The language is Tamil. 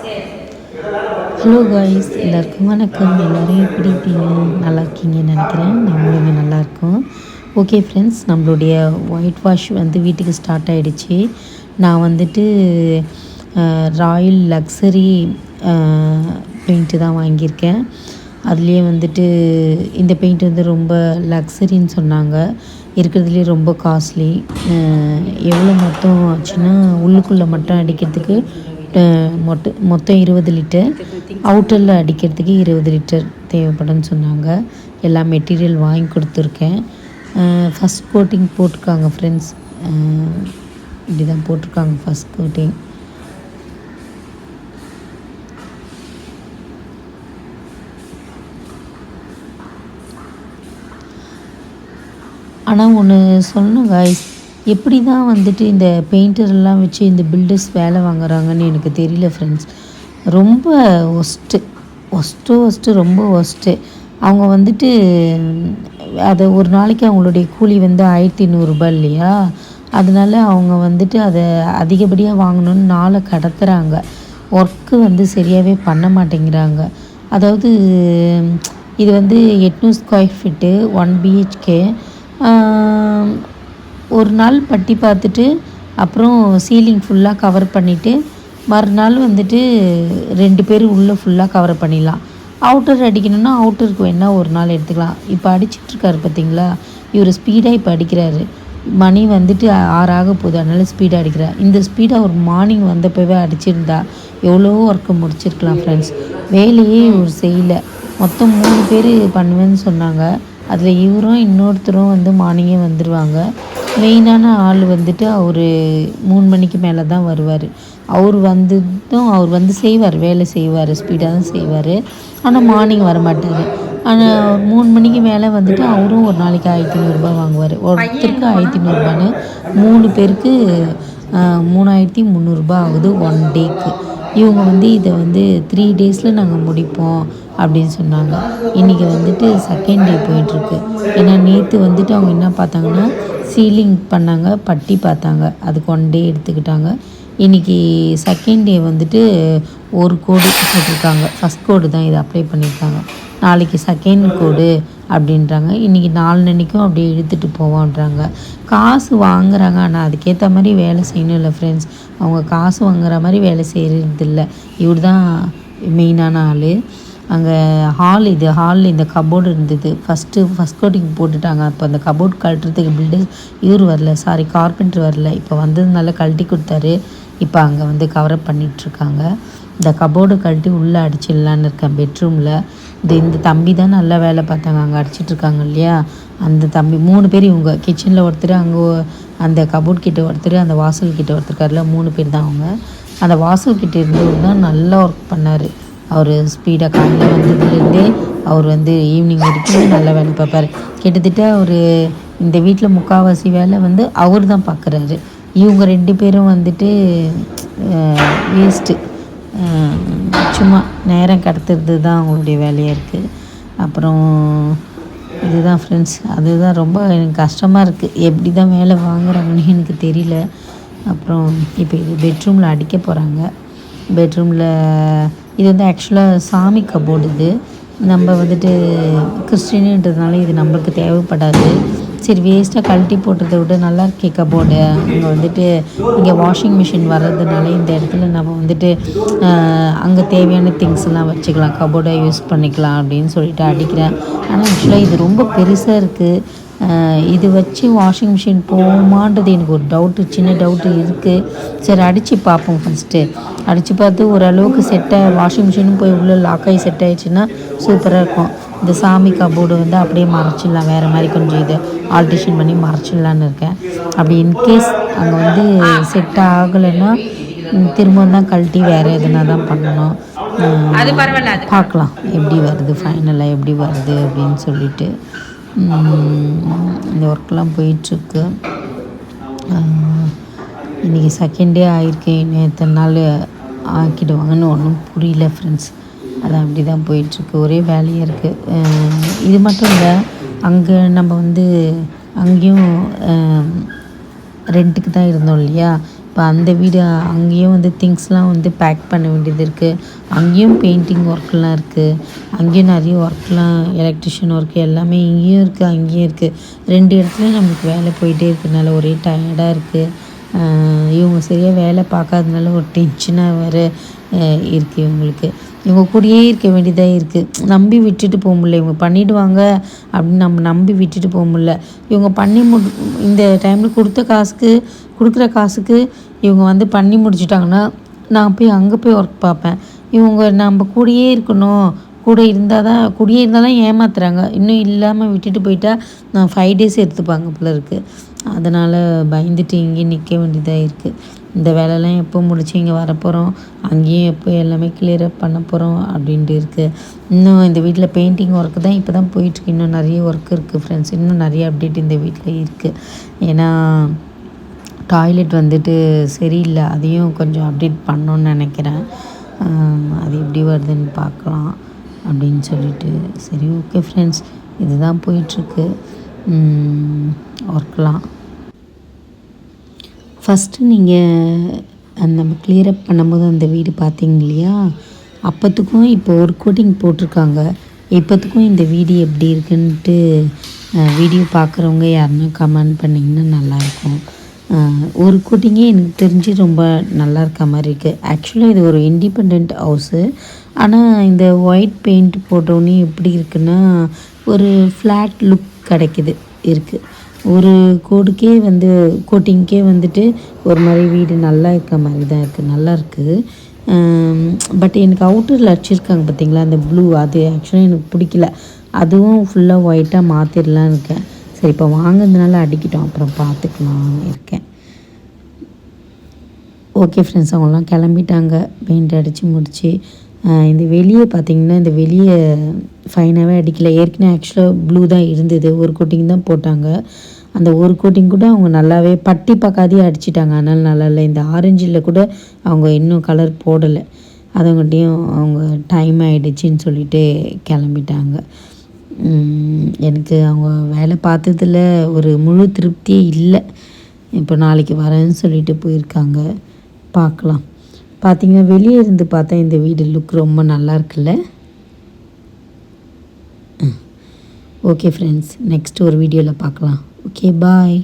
ஹலோ காய்ஸ், எல்லாருக்கும் வணக்கம். எல்லோரும் எப்படி இருக்கீங்க? நல்லா இருக்கீங்கன்னு நினைக்கிறேன். நம்மளுங்க நல்லாயிருக்கோம். ஓகே ஃப்ரெண்ட்ஸ், நம்மளுடைய ஒயிட் வாஷ் வந்து வீட்டுக்கு ஸ்டார்ட் ஆகிடுச்சு. நான் வந்துட்டு ராயல் லக்ஸரி பெயிண்ட்டு தான் வாங்கியிருக்கேன். அதுலேயே வந்துட்டு இந்த பெயிண்ட் வந்து ரொம்ப லக்ஸரின்னு சொன்னாங்க. இருக்கிறதுலே ரொம்ப காஸ்ட்லி. எவ்வளோ மொத்தம் ஆச்சுன்னா, உள்ளுக்குள்ளே மட்டும் அடிக்கிறதுக்கு மொத்தம் 20 லிட்டர், அவுட்டரில் அடிக்கிறதுக்கு 20 லிட்டர் தேவைப்படும்னு சொன்னாங்க. எல்லா மெட்டீரியல் வாங்கி கொடுத்துருக்கேன். ஃபஸ்ட் கோட்டிங் போட்டிருக்காங்க ஃப்ரெண்ட்ஸ். இப்படி தான் போட்டிருக்காங்க ஃபஸ்ட் கோட்டிங். ஆனால் ஒன்று சொல்லணும் காய்ஸ், எப்படி தான் வந்துட்டு இந்த பெயிண்டர்லாம் வச்சு இந்த பில்டர்ஸ் வேலை வாங்குறாங்கன்னு எனக்கு தெரியல ஃப்ரெண்ட்ஸ். ரொம்ப ஒஸ்ட்டு ரொம்ப ஒஸ்ட்டு. அவங்க வந்துட்டு அதை ஒரு நாளைக்கு அவங்களுடைய கூலி வந்து 1500 இல்லையா, அதனால அவங்க வந்துட்டு அதை அதிகப்படியாக வாங்கணுன்னு நாளை கடத்துகிறாங்க. ஒர்க்கு வந்து சரியாகவே பண்ண மாட்டேங்கிறாங்க. அதாவது இது வந்து 800 ஸ்கொயர் ஃபீட்டு 1 BHK. ஒரு நாள் பட்டி பார்த்துட்டு அப்புறம் சீலிங் ஃபுல்லாக கவர் பண்ணிவிட்டு மறுநாள் வந்துட்டு 2 பேர் உள்ளே ஃபுல்லாக கவர் பண்ணிடலாம். அவுட்டர் அடிக்கணும்னா அவுட்டருக்கு வேணால் ஒரு நாள் எடுத்துக்கலாம். இப்போ அடிச்சிட்ருக்காரு பார்த்தீங்களா, இவர் ஸ்பீடாக இப்போ அடிக்கிறாரு. மணி வந்துட்டு 6 ஆக போகுது, அதனால் ஸ்பீடாக அடிக்கிறார். இந்த ஸ்பீடாக ஒரு மார்னிங் வந்தப்போவே அடிச்சிருந்தா எவ்வளோ ஒர்க்கு முடிச்சிருக்கலாம் ஃப்ரெண்ட்ஸ். வேலையே இவர் செய்யலை. மொத்தம் 3 பேர் பண்ணுவேன்னு சொன்னாங்க. அதில் இவரும் இன்னொருத்தரும் வந்து மார்னிங்கே வந்துடுவாங்க. மெயினான ஆள் வந்துட்டு அவர் 3 மணிக்கு மேலே தான் வருவார். அவர் வந்து செய்வார், வேலை செய்வார், ஸ்பீடாக தான் செய்வார். ஆனால் மார்னிங் வரமாட்டார். ஆனால் 3 மணிக்கு மேலே வந்துட்டு அவரும் ஒரு நாளைக்கு 1500 வாங்குவார். ஒருத்தருக்கு 1500, 3 பேருக்கு 3300 ஆகுது 1 டேக்கு. இவங்க வந்து இதை வந்து 3 டேஸில் நாங்கள் முடிப்போம் அப்படின்னு சொன்னாங்க. இன்றைக்கி வந்துட்டு செகண்ட் டே போயிட்டுருக்கு. ஏன்னா நேற்று வந்துட்டு அவங்க என்ன பார்த்தாங்கன்னா, சீலிங் பண்ணாங்க, பட்டி பார்த்தாங்க, அதுக்கு 1 டே எடுத்துக்கிட்டாங்க. இன்றைக்கி செகண்ட் டே வந்துட்டு ஒரு கோடு போட்டிருக்காங்க. ஃபஸ்ட் கோடு தான் இதை அப்ளை பண்ணியிருக்காங்க. நாளைக்கு செகண்ட் கோடு அப்படின்றாங்க. இன்றைக்கி 4 அன்றைக்கும் அப்படியே இழுத்துட்டு போவோன்றாங்க. காசு வாங்குறாங்க, ஆனால் அதுக்கேற்ற மாதிரி வேலை செய்யணும் இல்லை ஃப்ரெண்ட்ஸ். அவங்க காசு வாங்குற மாதிரி வேலை செய்கிறதில்ல. இவர் தான் மெயினான ஆள். அங்கே ஹாலில் இந்த கபோர்டு இருந்தது. ஃபஸ்ட் கோட்டிங் போட்டுட்டாங்க. அப்போ அந்த கபோர்டு கழட்டுறதுக்கு இவர் வரல, கார்பெண்டர் வரல. இப்போ வந்ததுனால கழட்டி கொடுத்தாரு. இப்போ அங்கே வந்து கவரப் பண்ணிகிட்ருக்காங்க. இந்த கபோர்டு கழட்டி உள்ளே அடிச்சிடலான்னு இருக்கேன் பெட்ரூமில். இந்த தம்பி தான் நல்லா வேலை பார்த்தாங்க, அங்கே அடிச்சிட்ருக்காங்க இல்லையா, அந்த தம்பி. 3 பேர் இவங்க. கிச்சனில் ஒருத்தர், அங்கே அந்த கபோர்ட் கிட்ட ஒருத்தர், அந்த வாசல் கிட்ட ஒருத்தருக்காரில் 3 பேர் தான் அவங்க. அந்த வாசல் கிட்ட இருந்தவர் தான் நல்லா ஒர்க் பண்ணார். அவர் ஸ்பீடாக காலையில் வந்ததுலேருந்தே அவர் வந்து ஈவினிங் வரைக்கும் நல்லா வேலை பார்ப்பார். கிட்டத்தட்ட அவர் இந்த வீட்டில் முக்கால்வாசி வேலை வந்து அவர் தான் பார்க்குறாரு. இவங்க 2 பேரும் வந்துட்டு வேஸ்ட்டு, சும்மா நேரம் கடத்துறது தான் அவங்களுடைய வேலையாக இருக்குது. அப்புறம் இதுதான் ஃப்ரெண்ட்ஸ், அதுதான் ரொம்ப எனக்கு கஷ்டமாக இருக்குது. எப்படி தான் வேலை வாங்குறாங்கன்னு எனக்கு தெரியல. அப்புறம் இப்போ இது பெட்ரூமில் அடிக்க போகிறாங்க. பெட்ரூமில் இது வந்து ஆக்சுவலாக சாமி கபோர்டு. இது நம்ம வந்துட்டு கிறிஸ்டின்ன்றதுனால இது நம்மளுக்கு தேவைப்படாது. சரி, வேஸ்ட்டாக கழட்டி போட்டதை விட நல்லா இருக்கே கபோர்டு. அங்கே வந்துட்டு இங்கே வாஷிங் மிஷின் வர்றதுனால இந்த இடத்துல நம்ம வந்துட்டு அங்கே தேவையான திங்ஸ் எல்லாம் வச்சுக்கலாம், கபோர்டை யூஸ் பண்ணிக்கலாம் அப்படின்னு சொல்லிட்டு அடிக்கிறேன். ஆனால் ஆக்சுவலாக இது ரொம்ப பெருசாக இருக்குது. இது வச்சு வாஷிங் மிஷின் போகுமான்றது எனக்கு ஒரு சின்ன டவுட்டு இருக்குது. சரி, அடித்து பார்ப்போம். ஃபஸ்ட்டு அடித்து பார்த்து ஓரளவுக்கு வாஷிங் மிஷினும் போய் உள்ளே லாக் ஆகி செட் ஆகிடுச்சுன்னா சூப்பராக இருக்கும். இந்த சாமி கபோர்டு வந்து அப்படியே மறைச்சிடலாம், வேறு மாதிரி கொஞ்சம் இது ஆல்ட்ரேஷன் பண்ணி மறைச்சிடலான்னு இருக்கேன். அப்படி இன்கேஸ் அங்கே வந்து செட் ஆகலைன்னா திரும்ப தான் கழட்டி வேறு எதுனா தான் பண்ணணும். பார்க்கலாம் எப்படி வருது, ஃபைனலாக எப்படி வருது அப்படின்னு சொல்லிட்டு. இந்த ஒர்க்கெலாம் போயிட்டுருக்கு. இன்றைக்கி செகண்ட் டே ஆகிருக்கேன். எத்தனை நாள் ஆக்கிடுவாங்கன்னு ஒன்றும் புரியல ஃப்ரெண்ட்ஸ். அது அப்படி தான் போயிட்டுருக்கு, ஒரே வேலையாக இருக்குது. இது மட்டும் இல்லை, அங்கே நம்ம வந்து அங்கேயும் ரெண்ட்டுக்கு தான் இருந்தோம் இல்லையா. இப்போ அந்த வீடு அங்கேயும் வந்து திங்ஸ்லாம் வந்து பேக் பண்ண வேண்டியது இருக்குது. அங்கேயும் பெயிண்டிங் ஒர்க்லாம் இருக்குது. அங்கேயும் நிறைய ஒர்க்லாம் எலக்ட்ரிஷியன் ஒர்க் எல்லாமே இங்கேயும் இருக்குது அங்கேயும் இருக்குது. 2 இடத்துலையும் நமக்கு வேலை போயிட்டே இருக்கிறதுனால ஒரே டயர்டாக இருக்குது. இவங்க சரியாக வேலை பார்க்காதனால ஒரு டென்ஷனாக வேறு இருக்குது இவங்களுக்கு. இவங்க கூடயே இருக்க வேண்டியதாக இருக்குது. நம்பி விட்டுட்டு போக முடியல. இவங்க பண்ணிவிடுவாங்க அப்படின்னு நம்ம நம்பி விட்டுட்டு போக முடியல. இவங்க பண்ணி இந்த டைமில் கொடுக்குற காசுக்கு இவங்க வந்து பண்ணி முடிச்சிட்டாங்கன்னா நான் போய் அங்கே போய் ஒர்க் பார்ப்பேன். இவங்க நம்ம கூடயே இருக்கணும், கூடயே இருந்தால் தான் ஏமாத்துறாங்க. இன்னும் இல்லாமல் விட்டுட்டு போயிட்டா நான் 5 டேஸ் எடுத்துப்பாங்க போல இருக்குது. அதனால் பயந்துட்டு இங்கேயே நிற்க வேண்டியதாக இருக்குது. இந்த வேலைலாம் எப்போ முடிச்சு இங்கே வரப்போகிறோம், அங்கேயும் எப்போ எல்லாமே கிளியர் அப் பண்ண போகிறோம் அப்படின்ட்டு இருக்குது. இன்னும் இந்த வீட்டில் பெயிண்டிங் ஒர்க்கு தான் இப்போ தான் போயிட்டுருக்கு. இன்னும் நிறைய ஒர்க் இருக்குது ஃப்ரெண்ட்ஸ். இன்னும் நிறைய அப்டேட் இந்த வீட்டில் இருக்குது. ஏன்னா டாய்லெட் வந்துட்டு சரியில்லை, அதையும் கொஞ்சம் அப்டேட் பண்ணணுன்னு நினைக்கிறேன். அது எப்படி வருதுன்னு பார்க்கலாம் அப்படின்னு சொல்லிட்டு. சரி ஓகே ஃப்ரெண்ட்ஸ், இதுதான் போயிட்டுருக்கு ஒர்க்லாம். ஃபஸ்ட்டு நீங்கள் நம்ம கிளியர் அப் பண்ணும்போது அந்த வீடு பார்த்தீங்க இல்லையா, அப்போத்துக்கும் இப்போ ஒரு கோட்டிங் போட்டிருக்காங்க. இப்போத்துக்கும் இந்த வீடு எப்படி இருக்குன்ட்டு வீடியோ பார்க்குறவங்க யாருன்னா கமெண்ட் பண்ணிங்கன்னா நல்லாயிருக்கும். ஒரு கோட்டிங்கே எனக்கு தெரிஞ்சு ரொம்ப நல்லா இருக்க மாதிரி இருக்குது. ஆக்சுவலாக இது ஒரு இண்டிபெண்ட் ஹவுஸு. ஆனால் இந்த ஒயிட் பெயிண்ட் போட்டோன்னே எப்படி இருக்குன்னா ஒரு ஃப்ளாட் லுக் இருக்குது. ஒரு கோட்டிங்க்கே வந்துட்டு ஒரு மாதிரி வீடு நல்லா இருக்க மாதிரி தான் இருக்குது. நல்லா இருக்குது. பட் எனக்கு அவுட்டரில் அடிச்சிருக்காங்க பார்த்தீங்களா அந்த ப்ளூ, அது ஆக்சுவலாக எனக்கு பிடிக்கல. அதுவும் ஃபுல்லாக ஒயிட்டாக மாற்றிடலான்னு இருக்கேன். சரி இப்போ வாங்கினதுனால அடிக்கிட்டோம், அப்புறம் பார்த்துக்கலாம்னு இருக்கேன். ஓகே ஃப்ரெண்ட்ஸ், அவங்களாம் கிளம்பிட்டாங்க பெயிண்ட் அடித்து முடித்து. இந்த வெளியே பார்த்திங்கன்னா இந்த வெளியே ஃபைனாகவே அடிக்கலை. ஏற்கனவே ஆக்சுவலாக ப்ளூ தான் இருந்தது, ஒரு கோட்டிங் தான் போட்டாங்க. அந்த ஒரு கோட்டிங் கூட அவங்க நல்லாவே பட்டி பார்க்காதே அடிச்சிட்டாங்க. அதனால் நல்லா இல்லை. இந்த ஆரஞ்சில் கூட அவங்க இன்னும் கலர் போடலை. அதவங்கள்ட்டையும் அவங்க டைம் ஆகிடுச்சின்னு சொல்லிட்டு கிளம்பிட்டாங்க. எனக்கு அவங்க வேலை பார்த்ததில் ஒரு முழு திருப்தியே இல்லை. இப்போ நாளைக்கு வரேன்னு சொல்லிட்டு போயிருக்காங்க. பார்க்கலாம். பார்த்திங்கன்னா வெளியே இருந்து பார்த்தா இந்த வீடு லுக் ரொம்ப நல்லா இருக்குல்ல. ஓகே ஃப்ரெண்ட்ஸ், நெக்ஸ்ட் ஒரு வீடியோவில் பார்க்கலாம். Okay bye.